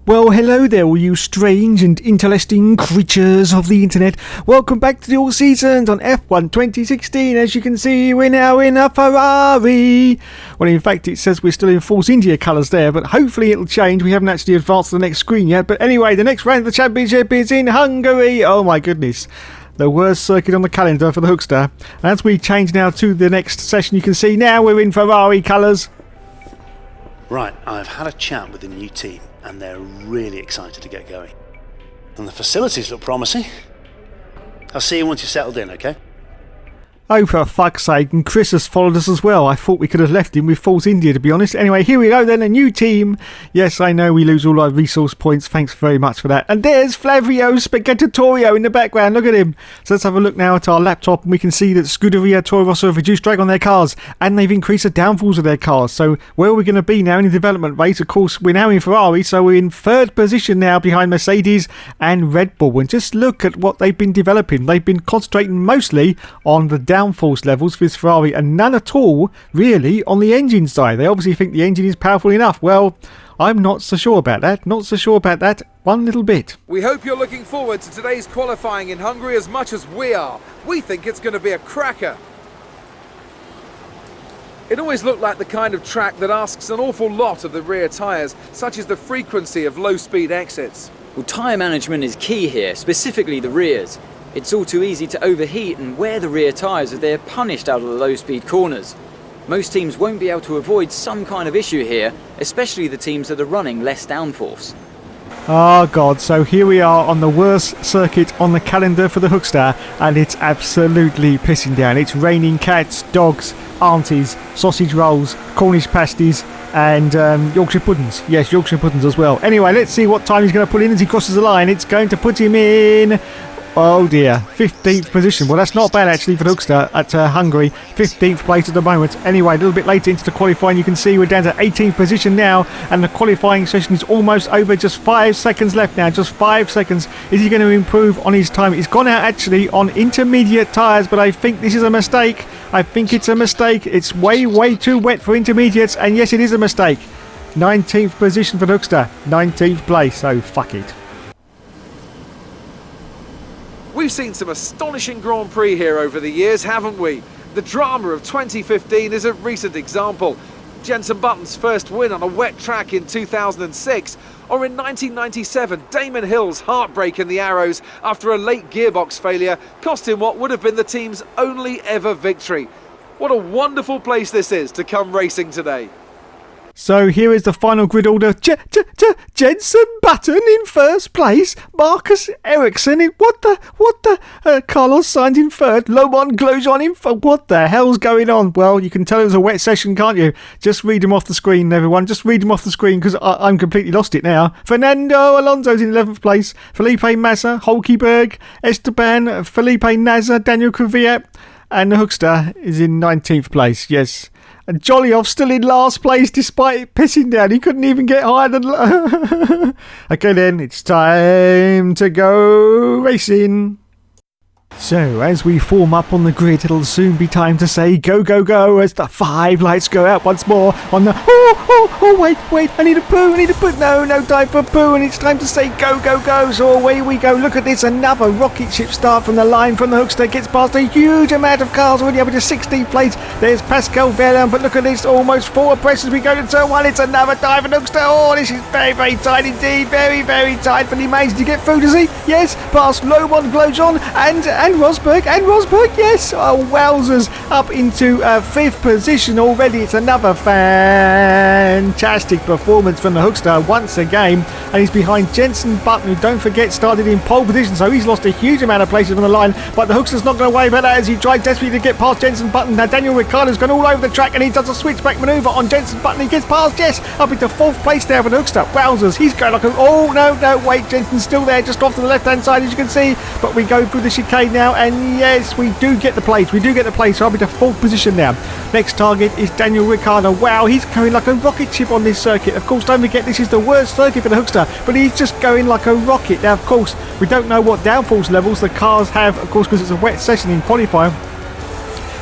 Well, hello there, all you strange and interesting creatures of the internet. Welcome back to the All Seasons on F1 2016. As you can see, we're now in a Ferrari. Well, in fact, it says we're still in Force India colours there, but hopefully it'll change. We haven't actually advanced to the next screen yet. But anyway, the next round of the championship is in Hungary. Oh my goodness. The worst circuit on the calendar for the Hookster. And as we change now to the next session, you can see now we're in Ferrari colours. Right, I've had a chat with the new team and they're really excited to get going. And the facilities look promising. I'll see you once you're settled in, okay? Oh, for fuck's sake, and Chris has followed us as well. I thought we could have left him with Force India, to be honest. Anyway, here we go then, a new team. Yes, I know we lose all our resource points. Thanks very much for that. And there's Flavio Spaghettatorio in the background. Look at him. So let's have a look now at our laptop, and we can see that Scuderia Toro Rosso have reduced drag on their cars, and they've increased the downfalls of their cars. So where are we going to be now in the development race? Of course, we're now in Ferrari, so we're in third position now behind Mercedes and Red Bull. And just look at what they've been developing. They've been concentrating mostly on the downforce levels for this Ferrari and none at all really on the engine side. They obviously think the engine is powerful enough. Well, I'm not so sure about that. One little bit. We hope you're looking forward to today's qualifying in Hungary as much as we are. We think it's going to be a cracker. It always looked like the kind of track that asks an awful lot of the rear tyres, such as the frequency of low-speed exits. Well, tyre management is key here, specifically the rears. It's all too easy to overheat and wear the rear tyres as they're punished out of the low-speed corners. Most teams won't be able to avoid some kind of issue here, especially the teams that are running less downforce. Oh god, so here we are on the worst circuit on the calendar for the Hookster, and it's absolutely pissing down. It's raining cats, dogs, aunties, sausage rolls, Cornish pasties and Yorkshire puddings. Yes, Yorkshire puddings as well. Anyway, let's see what time he's going to put in as he crosses the line. It's going to put him in... oh dear, 15th position. Well, that's not bad actually for the Hookster at Hungary. 15th place at the moment. Anyway, a little bit later into the qualifying, you can see we're down to 18th position now, and the qualifying session is almost over. Just 5 seconds left now. Just 5 seconds. Is he going to improve on his time? He's gone out actually on intermediate tyres, but I think this is a mistake. I think it's a mistake. It's way too wet for intermediates, and yes, it is a mistake. 19th position for the Hookster. 19th place, so fuck it. We've seen some astonishing Grand Prix here over the years, haven't we? The drama of 2015 is a recent example. Jenson Button's first win on a wet track in 2006, or in 1997, Damon Hill's heartbreak in the Arrows after a late gearbox failure cost him what would have been the team's only ever victory. What a wonderful place this is to come racing today. So here is the final grid order. Jenson Button in first place. Marcus Ericsson in what the Carlos Sainz in third. Romain Grosjean in fourth. What the hell's going on? Well, you can tell it was a wet session, can't you? Just read them off the screen, everyone. Just read them off the screen because I'm completely lost it now. Fernando Alonso's in 11th place. Felipe Massa, Hulkenberg, Esteban, Felipe Nasr, Daniel Kvyat, and the Hookster is in 19th place. Yes. And Jolyoff still in last place despite it pissing down. He couldn't even get higher than... Okay then, it's time to go racing. So, as we form up on the grid, it'll soon be time to say go, go, go as the 5 lights go out once more on the... wait, I need a poo, no time for poo, and it's time to say go, go, go. So away we go. Look at this, another rocket ship start from the line from the Hookster. Gets past a huge amount of cars, already up to 16th place. There's Pascal Wehrlein, but look at this, almost 4 abreast as we go to turn 1. It's another time for the Hookster. Oh, this is very tight indeed, very tight, but he managed to get through, does he? Yes, past Romain Grosjean and Rosberg, yes. Oh, wowzers, up into 5th position already. It's another fantastic performance from the Hookster once again, and he's behind Jenson Button, who, don't forget, started in pole position, so he's lost a huge amount of places on the line, but the Hookster's not going to worry about that as he tries desperately to get past Jenson Button. Now Daniel Ricciardo's gone all over the track and he does a switchback manoeuvre on Jenson Button. He gets past, yes, up into 4th place there for the Hookster. Wowzers, he's going like a... oh no, wait, Jenson's still there just off to the left hand side as you can see, but we go through the chicane now, and yes, we do get the place, so I'll be to 4th position now. Next target is Daniel Ricciardo. Wow, he's going like a rocket ship on this circuit. Of course, don't forget, this is the worst circuit for the Hookster, but he's just going like a rocket. Now, of course, we don't know what downforce levels the cars have, of course, because it's a wet session in qualifying.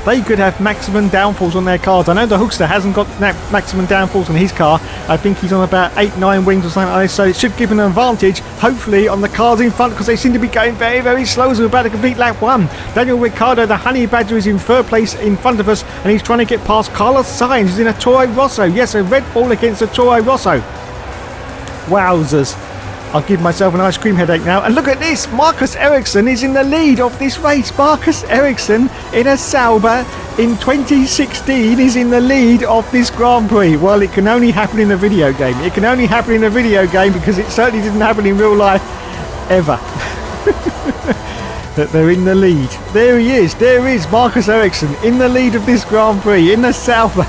they could have maximum downfalls on their cars. I know the Hookster hasn't got maximum downfalls on his car. I think he's on about 8-9 wings or something like this, so it should give him an advantage, hopefully, on the cars in front, because they seem to be going very, very slow as we're about to complete lap 1. Daniel Ricciardo, the Honey Badger, is in third place in front of us, and he's trying to get past Carlos Sainz, who's in a Toro Rosso. Yes, a Red Bull against a Toro Rosso. Wowzers. I'll give myself an ice cream headache now. And look at this, Marcus Ericsson is in the lead of this race. Marcus Ericsson in a Sauber in 2016 is in the lead of this Grand Prix. Well, it can only happen in a video game. It can only happen in a video game, because it certainly didn't happen in real life ever. That they're in the lead. There he is. There is Marcus Ericsson in the lead of this Grand Prix in the Sauber.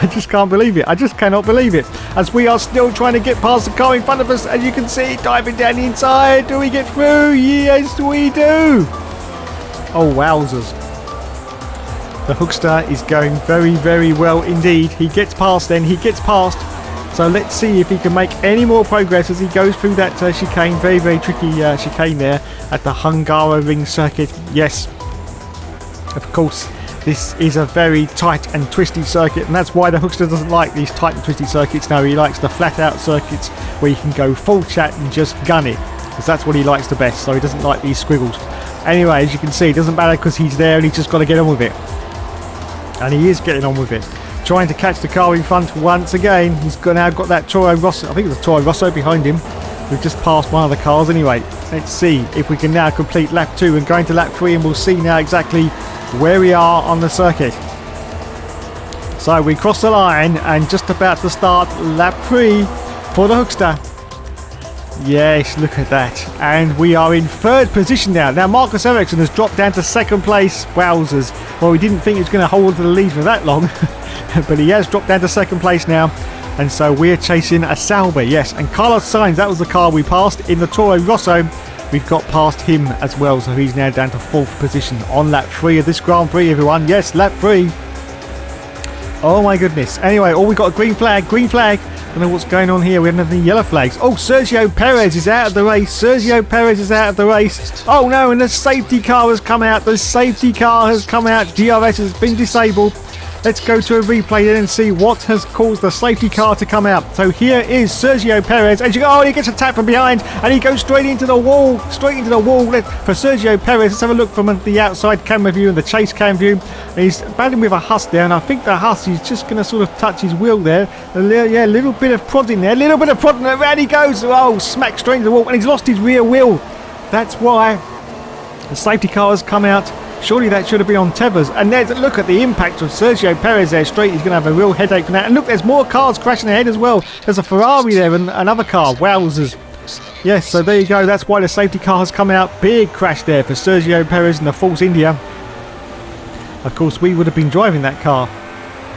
I just can't believe it. I just cannot believe it. As we are still trying to get past the car in front of us, as you can see, diving down the inside. Do we get through? Yes, we do. Oh, wowzers. The Hookster is going very, very well indeed. He gets past then. He gets past. So let's see if he can make any more progress as he goes through that chicane. Very, very tricky chicane there at the Hungaroring circuit. Yes, of course. This is a very tight and twisty circuit, and that's why the Hookster doesn't like these tight and twisty circuits. No, he likes the flat out circuits where you can go full chat and just gun it, because that's what he likes the best. So he doesn't like these squiggles. Anyway, as you can see, it doesn't matter, because he's there and he's just got to get on with it. And he is getting on with it. Trying to catch the car in front once again. He's now got that Toro Rosso, I think it's a Toro Rosso behind him. We've just passed one of the cars anyway. Let's see if we can now complete lap 2 and go into lap 3, and we'll see now exactly where we are on the circuit. So we cross the line and just about to start lap 3 for the Hookster. Yes, look at that. And we are in third position now. Now Marcus Ericsson has dropped down to second place. Wowzers. Well, we didn't think he was going to hold to the lead for that long, but he has dropped down to second place now. And so we're chasing a Sauber, yes. And Carlos Sainz, that was the car we passed in the Toro Rosso. We've got past him as well, so he's now down to fourth position on lap 3 of this Grand Prix, everyone. Yes, lap 3. Oh my goodness. Anyway, we got a green flag. I don't know what's going on here. We haven't had any yellow flags. Oh, Sergio Perez is out of the race. Oh no, and the safety car has come out. DRS has been disabled. Let's go to a replay then and see what has caused the safety car to come out. So here is Sergio Perez. And he gets attacked from behind, and he goes straight into the wall. For Sergio Perez. Let's have a look from the outside camera view and the chase cam view. He's battling with a Huss there, and I think the Huss is just going to sort of touch his wheel there. A little bit of prodding there. Around he goes. Oh, smack straight into the wall, and he's lost his rear wheel. That's why the safety car has come out. Surely that should have been on tethers. And there's a look at the impact of Sergio Perez there straight. He's going to have a real headache from that. And look, there's more cars crashing ahead as well. There's a Ferrari there and another car. Wowzers. Yes, so there you go. That's why the safety car has come out. Big crash there for Sergio Perez in the Force India. Of course, we would have been driving that car.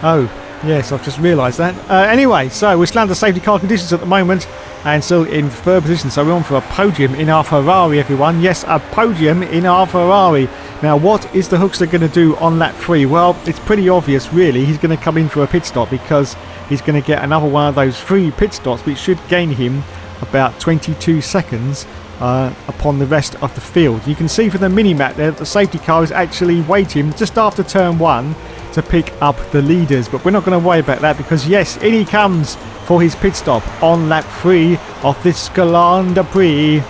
Oh, yes, I've just realised that. Anyway, so we're still under safety car conditions at the moment, and still in third position. So we're on for a podium in our Ferrari, everyone. Yes, a podium in our Ferrari. Now, what is the Hookster going to do on lap 3? Well, it's pretty obvious, really. He's going to come in for a pit stop, because he's going to get another one of those 3 pit stops, which should gain him about 22 seconds upon the rest of the field. You can see from the mini-map there that the safety car is actually waiting just after turn 1 to pick up the leaders. But we're not going to worry about that, because, yes, in he comes for his pit stop on lap 3 of this Grand Prix.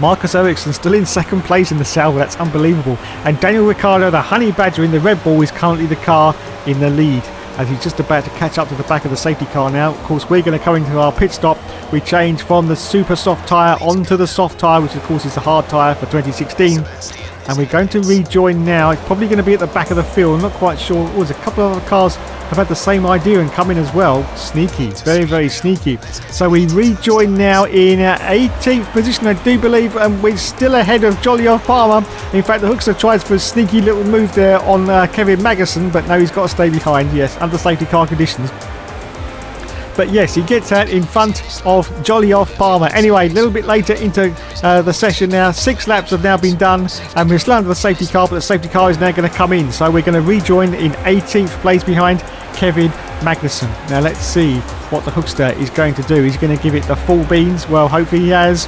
Marcus Ericsson still in second place in the Sauber. That's unbelievable. And Daniel Ricciardo, the Honey Badger in the Red Bull, is currently the car in the lead, as he's just about to catch up to the back of the safety car now. Of course, we're going to come into our pit stop. We change from the super soft tyre onto the soft tyre, which of course is the hard tyre for 2016. And we're going to rejoin now. It's probably going to be at the back of the field. I'm not quite sure. There's a couple of other cars have had the same idea and come in as well. Sneaky. Very, very sneaky. So we rejoin now in 18th position, I do believe. And we're still ahead of Jolyon Palmer. In fact, the Hookster tries for a sneaky little move there on Kevin Magnussen. But no, he's got to stay behind. Yes, under safety car conditions. But yes, he gets out in front of Jolyon Palmer. Anyway, a little bit later into the session now. 6 laps have now been done, and we're still under the safety car, but the safety car is now going to come in. So we're going to rejoin in 18th place behind Kevin Magnussen. Now let's see what the Hookster is going to do. He's going to give it the full beans. Well, hopefully he has.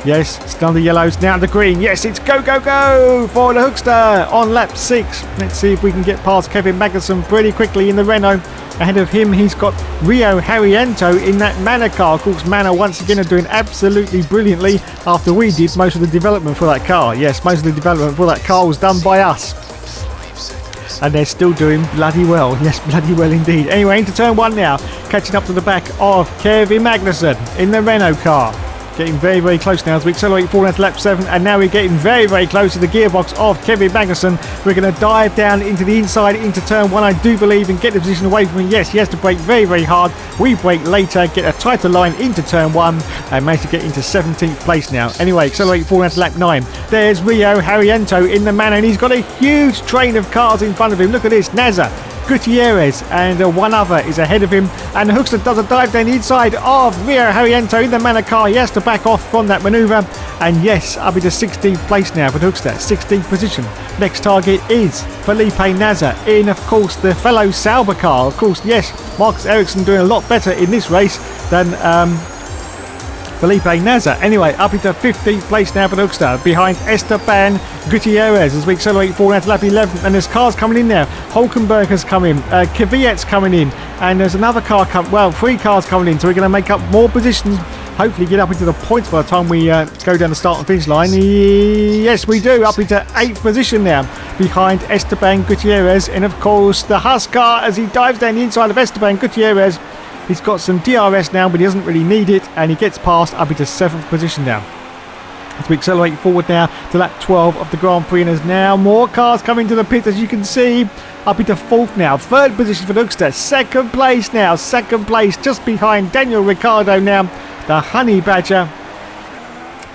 Yes, still the yellows, now the green. Yes, it's go, go, go for the Hookster on lap 6. Let's see if we can get past Kevin Magnussen pretty quickly in the Renault. Ahead of him, he's got Rio Haryanto in that Manor car. Of course, Manor once again are doing absolutely brilliantly after we did most of the development for that car. Yes, most of the development for that car was done by us. And they're still doing bloody well. Yes, bloody well indeed. Anyway, into turn 1 now. Catching up to the back of Kevin Magnussen in the Renault car. Getting very, very close now as we accelerate forward to lap 7. And now we're getting very, very close to the gearbox of Kevin Magnussen. We're going to dive down into the inside, into turn 1, I do believe, and get the position away from him. Yes, he has to brake very, very hard. We brake later, get a tighter line into turn 1, and manage to get into 17th place now. Anyway, accelerate forward to lap 9. There's Rio Haryanto in the Manor, and he's got a huge train of cars in front of him. Look at this, Nazar, Gutierrez, and one other is ahead of him, and the Hookster does a dive down the inside of Rio Haryanto in the Manor car. He has to back off from that manoeuvre, and yes, up into 16th place now for the Hookster, 16th position. Next target is Felipe Nasr in, of course, the fellow Sauber car. Of course, yes, Marcus Ericsson doing a lot better in this race than Felipe Nasr. Anyway, up into 15th place now for the Hookster, behind Esteban Gutierrez as we accelerate forward to lap 11. And there's cars coming in now. Hulkenberg has come in, Kvyat's coming in, and there's another car three cars coming in. So we're going to make up more positions. Hopefully get up into the points by the time we go down the start and finish line. Yes, we do. Up into 8th position now, behind Esteban Gutierrez, and of course the Haas car as he dives down the inside of Esteban Gutierrez. He's got some DRS now, but he doesn't really need it, and he gets past up into 7th position now. As we accelerate forward now to lap 12 of the Grand Prix, and there's now more cars coming to the pit, as you can see. Up into 4th now, 3rd position for the Hookster, 2nd place now, 2nd place just behind Daniel Ricciardo now, the Honey Badger.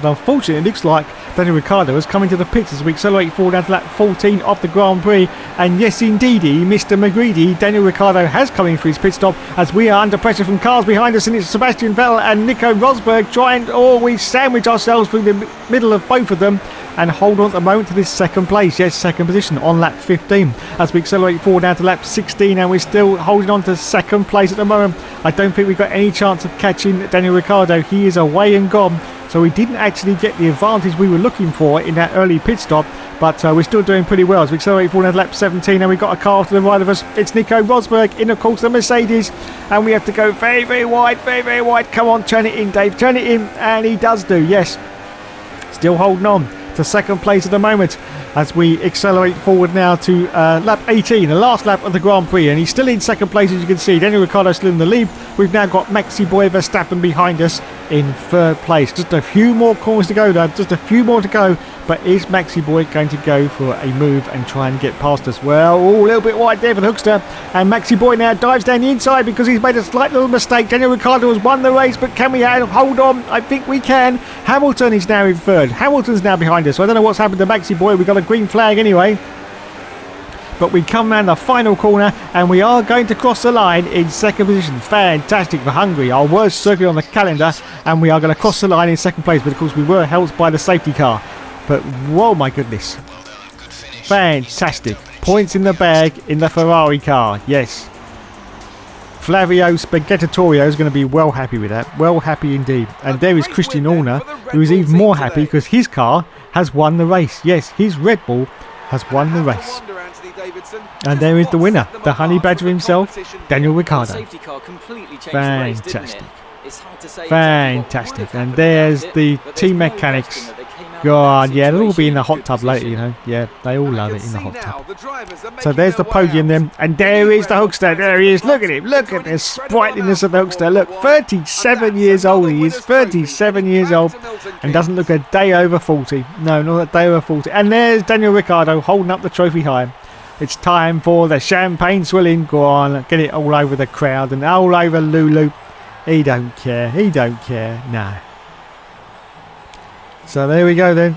But unfortunately, it looks like Daniel Ricciardo is coming to the pits as we accelerate forward down to lap 14 of the Grand Prix. And yes, indeedy, Mr. McGreedy, Daniel Ricciardo has come in for his pit stop as we are under pressure from cars behind us, and it's Sebastian Vettel and Nico Rosberg trying, we sandwich ourselves through the middle of both of them and hold on at the moment to this 2nd place. Yes, 2nd position on lap 15 as we accelerate forward down to lap 16, and we're still holding on to 2nd place at the moment. I don't think we've got any chance of catching Daniel Ricciardo. He is away and gone. So we didn't actually get the advantage we were looking for in that early pit stop, but we're still doing pretty well as we accelerate forward to lap 17, and we've got a car to the right of us. It's Nico Rosberg in, of course, the Mercedes, and we have to go very, very wide, very, very wide. Come on, turn it in, Dave, turn it in, and he does do, yes. Still holding on to 2nd place at the moment as we accelerate forward now to lap 18, the last lap of the Grand Prix, and he's still in 2nd place, as you can see. Daniel Ricciardo still in the lead. We've now got Maxi Boy Verstappen behind us in 3rd place. Just a few more corners to go, though, just a few more to go. But is Maxi Boy going to go for a move and try and get past us? Well, a little bit wide there for the Hookster, and Maxi Boy now dives down the inside because he's made a slight little mistake. Daniel Ricciardo has won the race, but can we hold on? I think we can. Hamilton is now in 3rd. Hamilton's now behind us, so I don't know what's happened to Maxi Boy. We've got a green flag anyway. But we come around the final corner, and we are going to cross the line in 2nd position. Fantastic for Hungary, our worst circuit on the calendar, and we are going to cross the line in 2nd place. But of course we were helped by the safety car. But whoa, my goodness, fantastic points in the bag in the Ferrari car. Yes, Flavio Spaghettatorio is going to be well happy with that, well happy indeed. And there is Christian Horner, who is even more happy because his car has won the race. Yes, his Red Bull has won the race. And there is the winner, the Honey Badger himself, Daniel Ricciardo. Fantastic. Fantastic. And there's the team mechanics. God, yeah, they'll all be in the hot tub later, you know. Yeah, they all love it in the hot tub. So there's the podium then. And there is the Hookster. There he is. Look at him. Look at the sprightliness of the Hookster. Look, 37 years old he is. 37 years old. And doesn't look a day over 40. No, not a day over 40. And there's Daniel Ricciardo holding up the trophy high. It's time for the champagne swilling. Go on, get it all over the crowd and all over Lulu. He don't care. He don't care. No. So there we go then.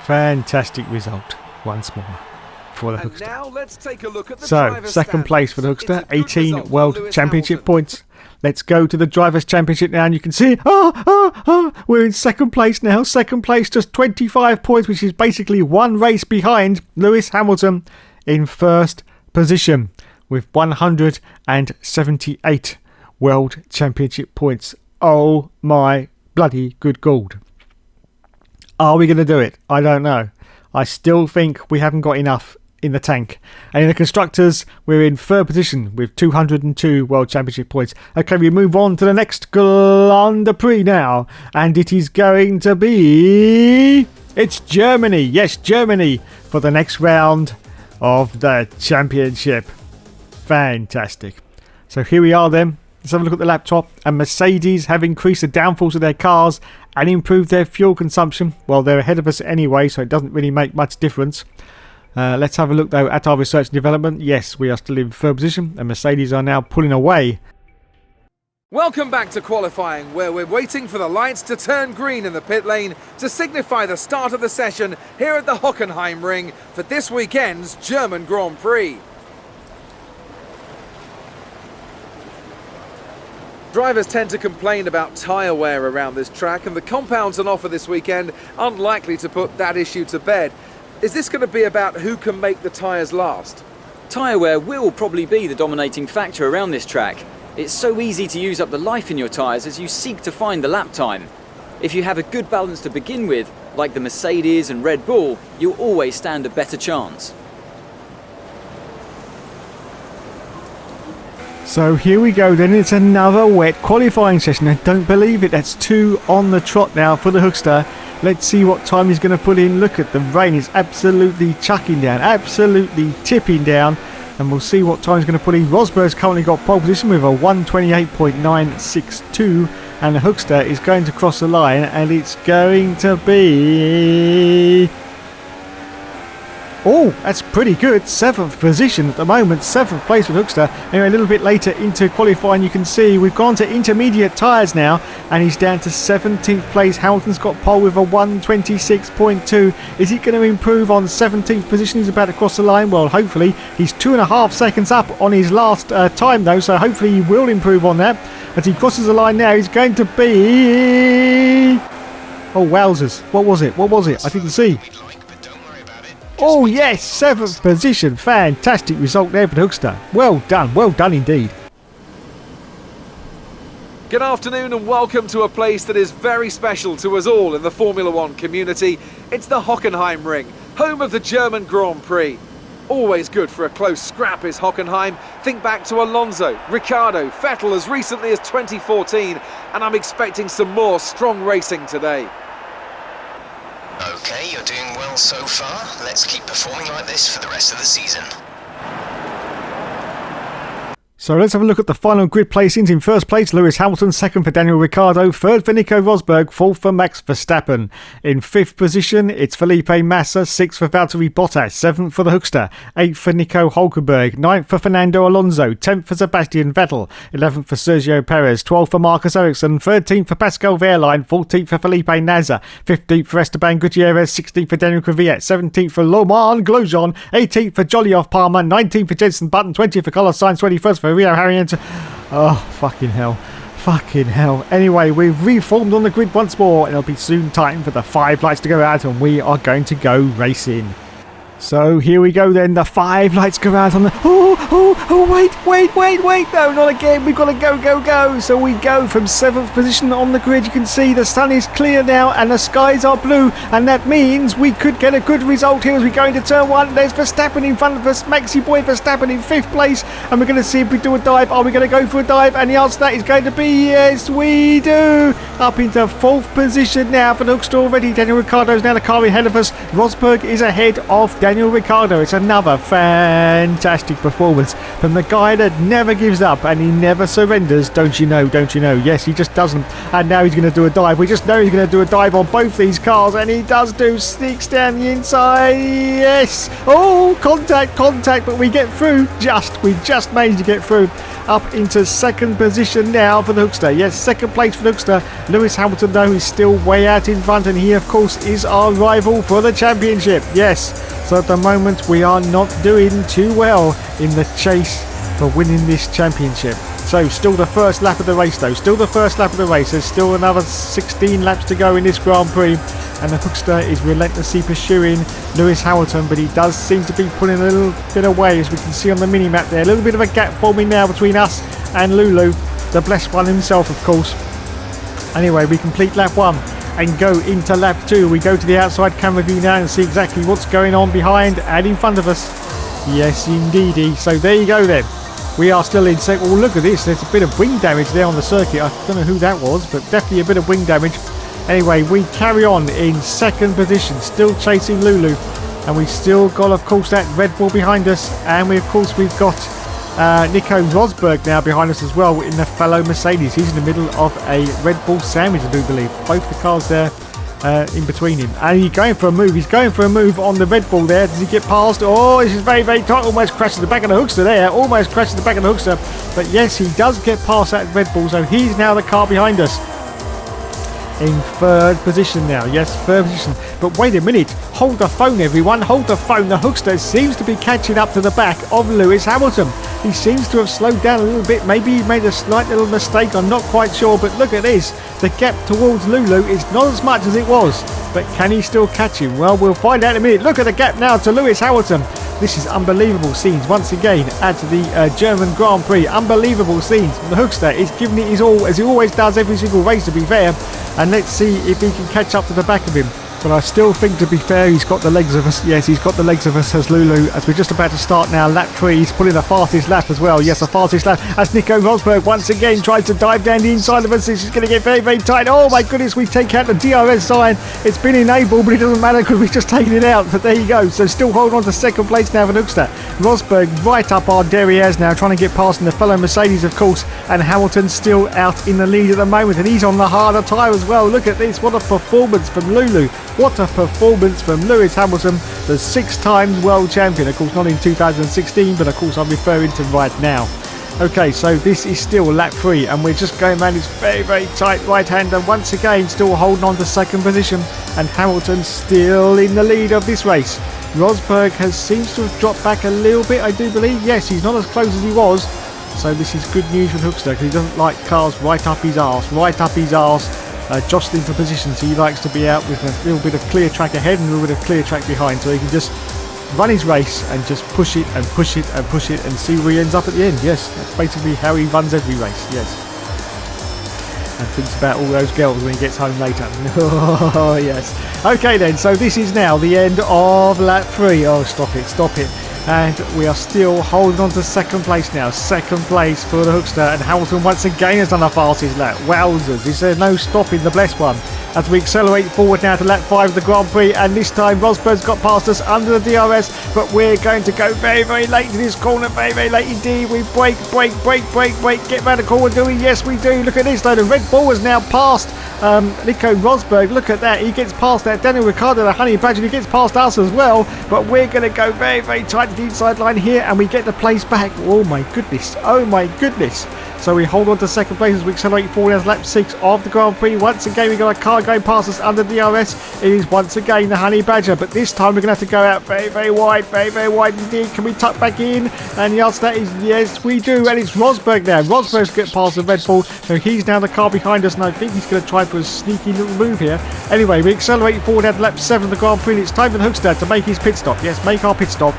Fantastic result once more for the Hookster. Now let's take a look at the so, driver's 2nd stand. place for the Hookster, It's a good 18 result for World Lewis Championship Hamilton. points. Let's go to the Drivers' Championship now, and you can see, we're in 2nd place now. 2nd place, just 25 points, which is basically one race behind Lewis Hamilton in 1st position with 178 World Championship points. Oh my bloody good God. Are we going to do it? I don't know. I still think we haven't got enough in the tank. And in the constructors, we're in third position with 202 World Championship points. Okay, we move on to the next Grand Prix now. And it is going to be... It's Germany. Yes, Germany for the next round of the championship. Fantastic. So here we are then. Let's have a look at the laptop. And Mercedes have increased the downforce of their cars and improved their fuel consumption. Well, they're ahead of us anyway, so it doesn't really make much difference. Let's have a look though at our research and development. Yes, we are still in third position and Mercedes are now pulling away. Welcome back to qualifying, where we're waiting for the lights to turn green in the pit lane to signify the start of the session here at the Hockenheimring for this weekend's German Grand Prix. Drivers tend to complain about tyre wear around this track, and the compounds on offer this weekend aren't likely to put that issue to bed. Is this going to be about who can make the tyres last? Tyre wear will probably be the dominating factor around this track. It's so easy to use up the life in your tyres as you seek to find the lap time. If you have a good balance to begin with, like the Mercedes and Red Bull, you'll always stand a better chance. So here we go then, it's another wet qualifying session. I don't believe it, that's 2 on the trot now for the Hookster. Let's see what time he's going to put in. Look at the rain, it's absolutely chucking down, absolutely tipping down. And we'll see what time he's going to put in. Rosberg's currently got pole position with a 1:28.962. And the Hookster is going to cross the line and it's going to be... Oh, that's pretty good. 7th position at the moment. 7th place for Hookster. Anyway, a little bit later into qualifying, you can see we've gone to intermediate tyres now, and he's down to 17th place. Hamilton's got pole with a 1:26.2. Is he going to improve on 17th position? He's about to cross the line. Well, hopefully. He's 2.5 seconds up on his last time, though, so hopefully he will improve on that. As he crosses the line now, he's going to be... Oh, wowzers. What was it? What was it? I didn't see. Oh yes, 7th position. Fantastic result there for the Hookster. Well done indeed. Good afternoon and welcome to a place that is very special to us all in the Formula One community. It's the Hockenheimring, home of the German Grand Prix. Always good for a close scrap is Hockenheim. Think back to Alonso, Ricciardo, Vettel as recently as 2014, and I'm expecting some more strong racing today. Okay, you're doing well so far. Let's keep performing like this for the rest of the season. So let's have a look at the final grid placings. In first place, Lewis Hamilton. Second for Daniel Ricciardo. Third for Nico Rosberg. Fourth for Max Verstappen. In fifth position, it's Felipe Massa. Sixth for Valtteri Bottas. Seventh for the Hookster. Eighth for Nico Hulkenberg. Ninth for Fernando Alonso. 10th for Sebastian Vettel. 11th for Sergio Perez. 12th for Marcus Ericsson. 13th for Pascal Wehrlein. 14th for Felipe Nasr. 15th for Esteban Gutierrez. 16th for Daniel Kvyat. 17th for Romain Grosjean. 18th for Jolyon Palmer. 19th for Jenson Button. 20th for Carlos Sainz. 21st for Rio Harriet. Oh, fucking hell. Fucking hell. Anyway, we've reformed on the grid once more, and it'll be soon time for the 5 lights to go out, and we are going to go racing. So here we go then, the 5 lights go out on the... wait, no, not again, we've got to go. So we go from 7th position on the grid. You can see the sun is clear now and the skies are blue, and that means we could get a good result here as we go into turn 1. There's Verstappen in front of us, Maxi Boy Verstappen in 5th place, and we're going to see if we do a dive. Are we going to go for a dive? And the answer to that is going to be yes, we do. Up into 4th position now for the Hookster already. Daniel Ricciardo is now the car ahead of us. Rosberg is ahead of Daniel Ricciardo. It's another fantastic performance from the guy that never gives up and he never surrenders. Don't you know? Yes, he just doesn't. And now he's going to do a dive. We just know he's going to do a dive on both these cars, and he does do. Sneaks down the inside. Yes. Oh, contact, but we get through. We just managed to get through. Up into 2nd position now for the Hookster. Yes, 2nd place for the Hookster. Lewis Hamilton, though, is still way out in front, and he, of course, is our rival for the championship. Yes. So at the moment, we are not doing too well in the chase for winning this championship. So still the first lap of the race, though. There's still another 16 laps to go in this Grand Prix. And the Hookster is relentlessly pursuing Lewis Hamilton, but he does seem to be pulling a little bit away, as we can see on the mini-map there. A little bit of a gap forming now between us and Lulu, the blessed one himself, of course. Anyway, we complete lap 1 and go into lap 2. We go to the outside camera view now and see exactly what's going on behind and in front of us. Yes, indeedy. So there you go then. We are still in second. Oh, look at this. There's a bit of wing damage there on the circuit. I don't know who that was, but definitely a bit of wing damage. Anyway, we carry on in second position, still chasing Lulu. And we still got, of course, that Red Bull behind us. And we've got Nico Rosberg now behind us as well in the fellow Mercedes. He's in the middle of a Red Bull sandwich, I do believe. Both the cars there in between him. And he's going for a move. He's going for a move on the Red Bull there. Does he get past? Oh, this is very, very tight. Almost crashes the back of the Hookster there. Almost crashes the back of the Hookster. But yes, he does get past that Red Bull. So he's now the car behind us. In third position now. Yes, third position. But wait a minute. Hold the phone, everyone. Hold the phone. The Hookster seems to be catching up to the back of Lewis Hamilton. He seems to have slowed down a little bit. Maybe he made a slight little mistake. I'm not quite sure. But look at this. The gap towards Lulu is not as much as it was. But can he still catch him? Well, we'll find out in a minute. Look at the gap now to Lewis Hamilton. This is unbelievable scenes once again at the German Grand Prix. Unbelievable scenes. The Hookster is giving it his all, as he always does every single race, to be fair. And let's see if he can catch up to the back of him. But I still think, to be fair, he's got the legs of us. Yes, he's got the legs of us as Lulu. As we're just about to start now, lap 3. He's pulling the fastest lap as well. Yes, the fastest lap. As Nico Rosberg once again tries to dive down the inside of us. This is going to get very, very tight. Oh my goodness, we take out the DRS sign. It's been enabled, but it doesn't matter because we've just taken it out. But there you go. So still holding on to second place now for Hookster. Rosberg right up our derrieres now, trying to get past in the fellow Mercedes, of course. And Hamilton still out in the lead at the moment. And he's on the harder tyre as well. Look at this. What a performance from Lulu. What a performance from Lewis Hamilton, the 6-time world champion. Of course, not in 2016, but of course I'm referring to right now. Okay, so this is still lap 3, and we're just going around this very, very tight right-hander. Once again, still holding on to second position, and Hamilton still in the lead of this race. Rosberg seems to have dropped back a little bit, I do believe. Yes, he's not as close as he was. So this is good news for Hookster, because he doesn't like cars right up his arse. Right up his arse. Jostling for positions. He likes to be out with a little bit of clear track ahead and a little bit of clear track behind, so he can just run his race and just push it and push it and push it and see where he ends up at the end. Yes, that's basically how he runs every race. Yes. And thinks about all those girls when he gets home later. Oh yes. Okay then, so this is now the end of lap 3. Oh, stop it. And we are still holding on to second place now. Second place for the Hookster. And Hamilton once again has done the fastest lap. Wowzers. Is there no stopping the blessed one? As we accelerate forward now to lap 5 of the Grand Prix. And this time Rosberg's got past us under the DRS. But we're going to go very, very late to this corner. Very, very late indeed. We brake. Get round the corner, do we? Yes, we do. Look at this though. The Red Bull has now passed Nico Rosberg. Look at that. He gets past that. Daniel Ricciardo, the Honey Badger, he gets past us as well. But we're going to go very, very tight to the inside line here, and we get the place back. Oh my goodness. So we hold on to second place as we accelerate forward as lap 6 of the Grand Prix. Once again, we've got a car going past us under DRS. It is once again the Honey Badger, but this time we're going to have to go out very, very wide indeed. Can we tuck back in? And the answer to that is yes, we do. And it's Rosberg now. Rosberg's got past the Red Bull, so he's now the car behind us, and I think he's going to try for a sneaky little move here. Anyway, we accelerate forward at lap 7 of the Grand Prix. It's time for the Hookster to make his pit stop. Yes, make our pit stop.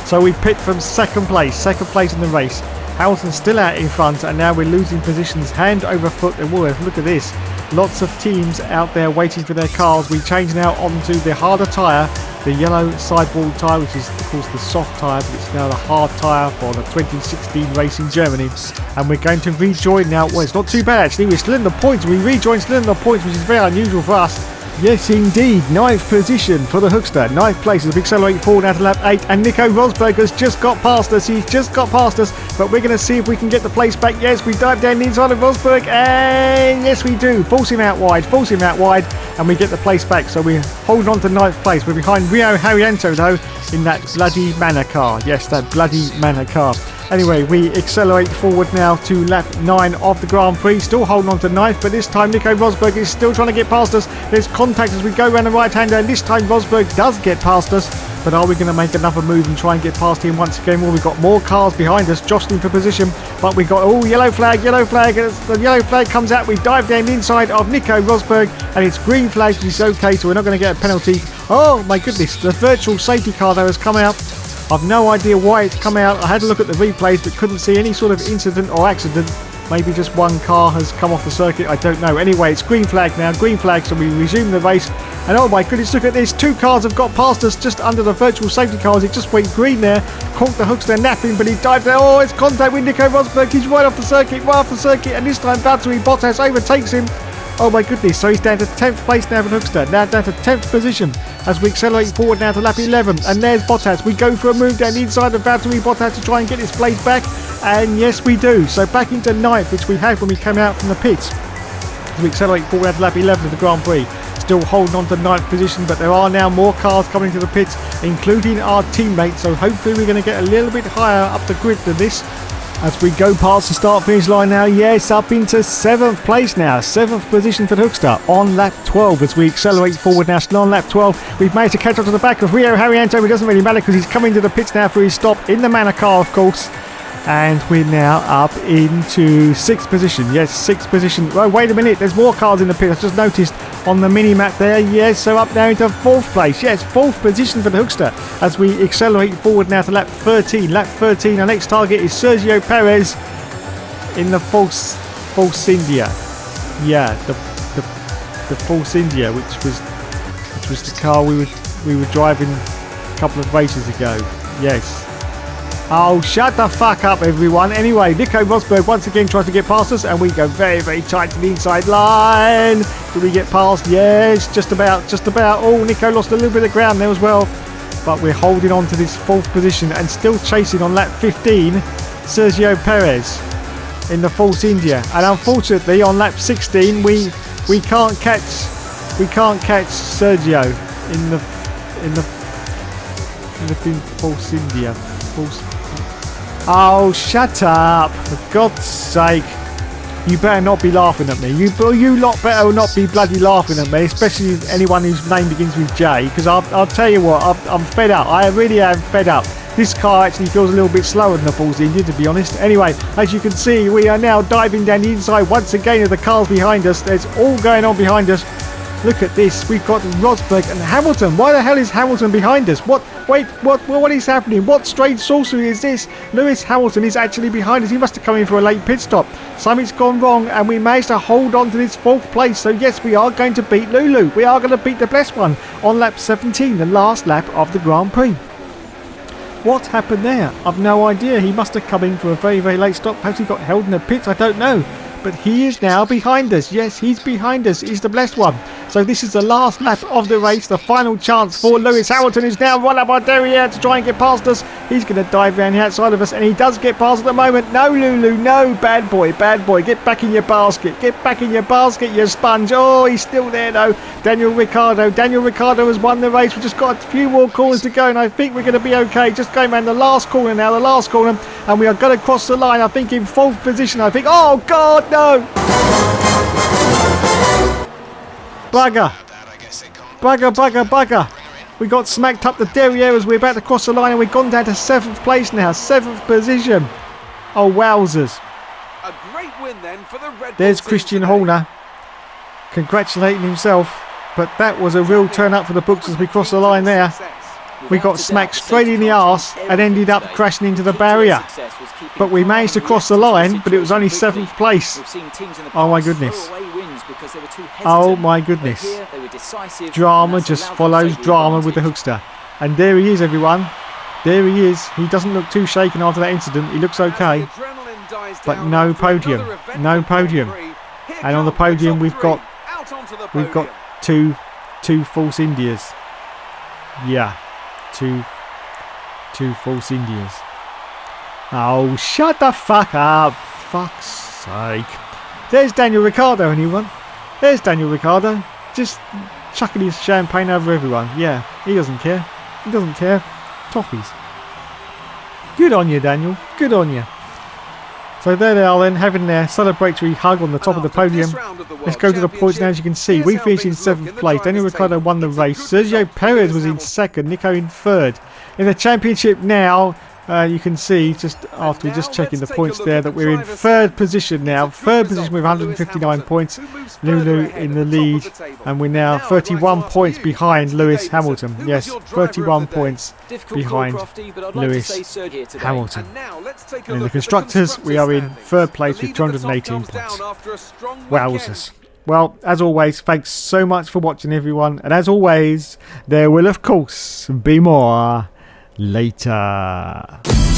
So we pit from second place in the race. Hamilton's still out in front, and now we're losing positions hand over foot. Look at this. Lots of teams out there waiting for their cars. We change now onto the harder tyre, the yellow sidewall tyre, which is of course the soft tyre, but it's now the hard tyre for the 2016 race in Germany. And we're going to rejoin now. Well, it's not too bad actually. We're still in the points. We rejoin still in the points, which is very unusual for us. Yes, indeed. 9th position for the Hookster. 9th place as we accelerate forward out to lap 8. And Nico Rosberg has just got past us. He's just got past us. But we're going to see if we can get the place back. Yes, we dive down the inside of Rosberg. And yes, we do. Force him out wide. And we get the place back. So we're holding on to 9th place. We're behind Rio Haryanto, though, in that bloody Manor car. Yes, that bloody Manor car. Anyway, we accelerate forward now to lap 9 of the Grand Prix. Still holding on to 9th, but this time Nico Rosberg is still trying to get past us. There's contact as we go around the right-hander, and this time Rosberg does get past us. But are we going to make another move and try and get past him once again? Well, we've got more cars behind us jostling for position. But we've got, yellow flag. As the yellow flag comes out, we dive down the inside of Nico Rosberg, and it's green flag, which is okay, so we're not going to get a penalty. Oh, my goodness. The virtual safety car, though, has come out. I've no idea why it's come out. I had a look at the replays but couldn't see any sort of incident or accident. Maybe just one car has come off the circuit, I don't know. Anyway, it's green flag now, green flag, so we resume the race. And oh my goodness, look at this. 2 cars have got past us just under the virtual safety cars. It just went green there. Conked the hooks, they're napping, but he dives there. Oh, it's contact with Nico Rosberg. He's right off the circuit, and this time Valtteri Bottas overtakes him. Oh my goodness, so he's down to 10th place now for Hookster. Now down to 10th position as we accelerate forward now to lap 11. And there's Bottas. We go for a move down the inside of Valtteri Bottas to try and get his place back. And yes, we do. So back into 9th, which we had when we came out from the pits. As we accelerate forward now to lap 11 of the Grand Prix. Still holding on to 9th position, but there are now more cars coming to the pits, including our teammates. So hopefully we're going to get a little bit higher up the grid than this. As we go past the start-finish line now, yes, up into 7th place now. 7th position for the Hookster on lap 12 as we accelerate forward now. Still on lap 12, we've managed to catch up to the back of Rio Haryanto. It doesn't really matter because he's coming to the pits now for his stop in the Manor car, of course. And we're now up into 6th position. Yes, 6th position. Oh, wait a minute, there's more cars in the pit. I just noticed on the mini-map there. Yes, so up now into 4th place. Yes, 4th position for the Hookster as we accelerate forward now to lap 13. Lap 13, our next target is Sergio Perez in the Force India. Yeah, the Force India, which was the car we were driving a couple of races ago. Yes. Oh, shut the fuck up, everyone. Anyway, Nico Rosberg once again tries to get past us, and we go very, very tight to the inside line. Do we get past? Yes, just about. Oh, Nico lost a little bit of ground there as well. But we're holding on to this 4th position and still chasing on lap 15, Sergio Perez in the Force India. And unfortunately, on lap 16, we can't catch Sergio in the Force India. Oh, shut up! For God's sake. You better not be laughing at me. You lot better not be bloody laughing at me, especially anyone whose name begins with J, because I'll tell you what, I'm fed up. I really am fed up. This car actually feels a little bit slower than the Force India, to be honest. Anyway, as you can see, we are now diving down the inside once again of the cars behind us. There's all going on behind us. Look at this. We've got Rosberg and Hamilton. Why the hell is Hamilton behind us? What is happening? What strange sorcery is this? Lewis Hamilton is actually behind us. He must have come in for a late pit stop. Something's gone wrong, and we managed to hold on to this 4th place. So yes, we are going to beat Lulu. We are going to beat the Blessed One on lap 17, the last lap of the Grand Prix. What happened there? I've no idea. He must have come in for a very, very late stop. Perhaps he got held in the pits. I don't know. But he is now behind us. Yes, he's behind us. He's the Blessed One. So this is the last lap of the race. The final chance for Lewis Hamilton, who's now run up our derriere to try and get past us. He's going to dive around the outside of us, and he does get past at the moment. No, Lulu, no. Bad boy. Get back in your basket. Get back in your basket, you sponge. Oh, he's still there, though. Daniel Ricciardo has won the race. We've just got a few more corners to go, and I think we're going to be okay. Just going around the last corner now, and we are going to cross the line, I think, in 4th position. I think, oh, God, no. Bugger. We got smacked up the derriere as we're about to cross the line, and we've gone down to 7th place now. 7th position. Oh, wowzers. A great win then for the Red Bull There's team Christian today. Horner congratulating himself. But that was a real turn up for the books as we crossed the line there. We got smacked straight in the arse and ended up crashing into the barrier. But we managed to cross the line, but it was only 7th place. Oh my goodness. Oh my goodness. Drama just follows drama with the Hookster. And there he is, everyone. There he is. He doesn't look too shaken after that incident. He looks okay. But no podium. No podium. And on the podium we've got two Force Indias. Yeah. Two Force Indias. Oh, shut the fuck up. Fuck's sake. There's Daniel Ricciardo, anyone? There's Daniel Ricciardo. Just chucking his champagne over everyone. Yeah, he doesn't care. He doesn't care. Toffees. Good on you, Daniel. Good on you. So there they are then, having their celebratory hug on the top of the podium. Let's go to the points now. As you can see, we finished in 7th place. Daniel Ricciardo won the race. Sergio Perez was in 2nd, Nico in 3rd. In the championship now, you can see just after just checking the points there that we're in third position now. Third position with 159 points. Lulu in the lead, and we're now 31 points behind Lewis Hamilton. Yes, 31 points behind Lewis Hamilton. And in the constructors, we are in third place with 218 points. Wowzers. Well, as always, thanks so much for watching, everyone. And as always, there will, of course, be more later.